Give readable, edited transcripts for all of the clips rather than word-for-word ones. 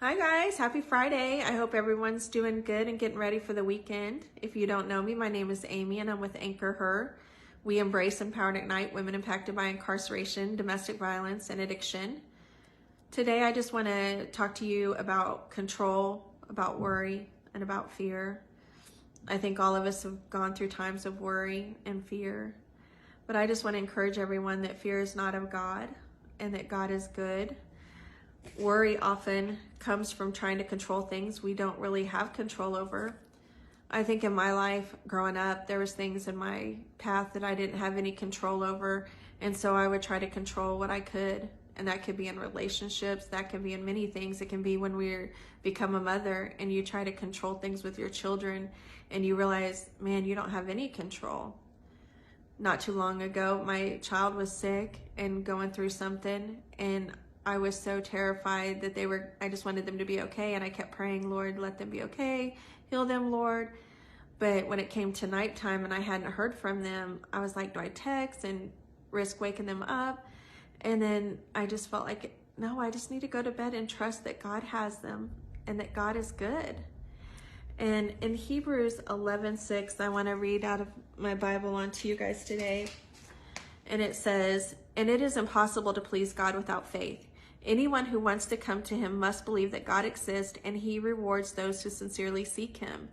Hi guys, happy Friday. I hope everyone's doing good and getting ready for the weekend. If you don't know me, my name is Amy and I'm with Anchor Her. We embrace, empower, and ignite women impacted by incarceration, domestic violence, and addiction. Today I just want to talk to you about control, about worry, and about fear. I think all of us have gone through times of worry and fear, but I just want to encourage everyone that fear is not of God and that God is good. Worry often comes from trying to control things we don't really have control over. I think in my life growing up, there was things in my path that I didn't have any control over. And so I would try to control what I could. And that could be in relationships. That can be in many things. It can be when we become a mother and you try to control things with your children and you realize, man, you don't have any control. Not too long ago, my child was sick and going through something, and I was so terrified that I just wanted them to be okay. And I kept praying, Lord, let them be okay. Heal them, Lord. But when it came to nighttime and I hadn't heard from them, I was like, do I text and risk waking them up? And then I just felt like, no, I just need to go to bed and trust that God has them and that God is good. And in Hebrews 11:6, I want to read out of my Bible onto you guys today. And it says, and it is impossible to please God without faith. Anyone who wants to come to him must believe that God exists and he rewards those who sincerely seek him.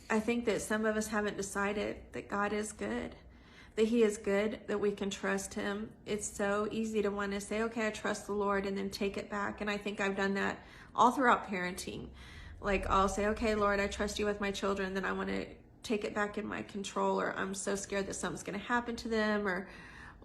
I think that some of us haven't decided that God is good, that he is good, that we can trust him. It's so easy to want to say, okay, I trust the Lord, and then take it back. And I think I've done that all throughout parenting. Like I'll say, okay, Lord, I trust you with my children. Then I want to take it back in my control, or I'm so scared that something's going to happen to them, or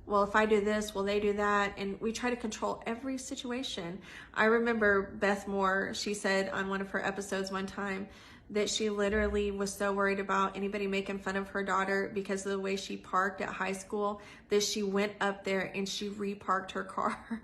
well, if I do this, will they do that? And we try to control every situation. I remember Beth Moore, she said on one of her episodes one time that she literally was so worried about anybody making fun of her daughter because of the way she parked at high school that she went up there and she reparked her car.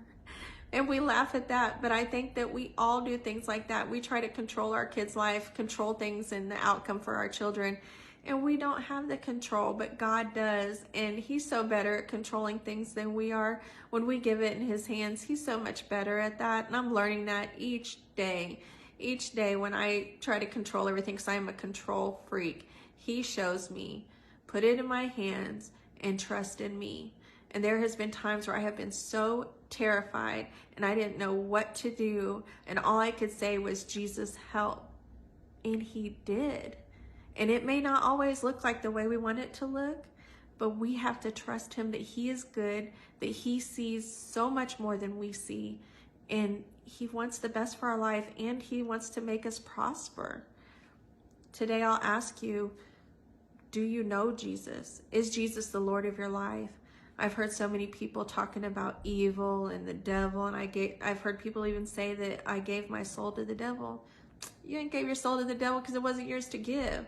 And we laugh at that, but I think that we all do things like that. We try to control our kids' life, control things and the outcome for our children. And we don't have the control, but God does. And he's so better at controlling things than we are. When we give it in his hands, he's so much better at that. And I'm learning that each day. Each day when I try to control everything, because I am a control freak, he shows me, put it in my hands and trust in me. And there has been times where I have been so terrified and I didn't know what to do. And all I could say was, Jesus, help. And he did. And it may not always look like the way we want it to look, but we have to trust him that he is good, that he sees so much more than we see. And he wants the best for our life, and he wants to make us prosper. Today I'll ask you, do you know Jesus? Is Jesus the Lord of your life? I've heard so many people talking about evil and the devil, and I've heard people even say that I gave my soul to the devil. You didn't give your soul to the devil because it wasn't yours to give.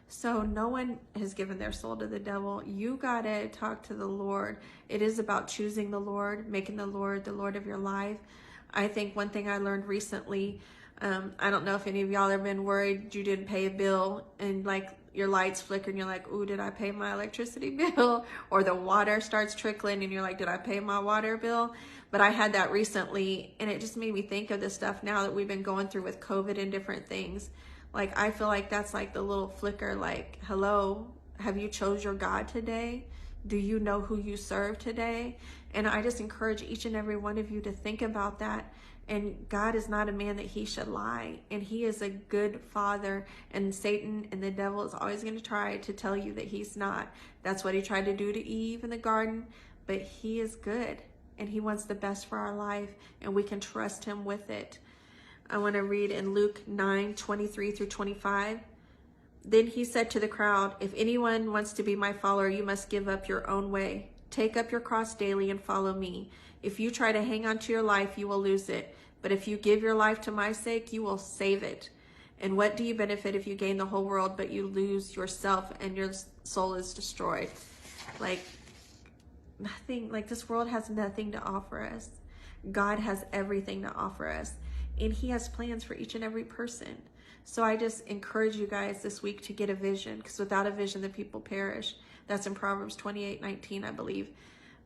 So no one has given their soul to the devil. You gotta talk to the Lord. It is about choosing the Lord, making the Lord of your life. I think one thing I learned recently, I don't know if any of y'all have been worried you didn't pay a bill and like your lights flicker and you're like, ooh, did I pay my electricity bill? Or the water starts trickling and you're like, did I pay my water bill? But I had that recently, and it just made me think of the stuff now that we've been going through with COVID and different things. Like, I feel like that's like the little flicker, like, hello, have you chose your God today? Do you know who you serve today? And I just encourage each and every one of you to think about that. And God is not a man that he should lie. And he is a good father. And Satan and the devil is always going to try to tell you that he's not. That's what he tried to do to Eve in the garden. But he is good. And he wants the best for our life. And we can trust him with it. I want to read in Luke 9:23-25. Then he said to the crowd, if anyone wants to be my follower, you must give up your own way. Take up your cross daily and follow me. If you try to hang on to your life, you will lose it. But if you give your life to my sake, you will save it. And what do you benefit if you gain the whole world, but you lose yourself and your soul is destroyed? Like, nothing, like this world has nothing to offer us. God has everything to offer us. And he has plans for each and every person. So I just encourage you guys this week to get a vision, because without a vision, the people perish. That's in Proverbs 28:19, I believe.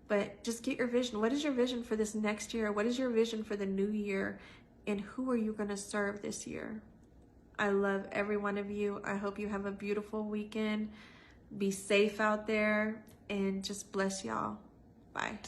But just get your vision. What is your vision for this next year? What is your vision for the new year? And who are you going to serve this year? I love every one of you. I hope you have a beautiful weekend. Be safe out there and just bless y'all. Bye.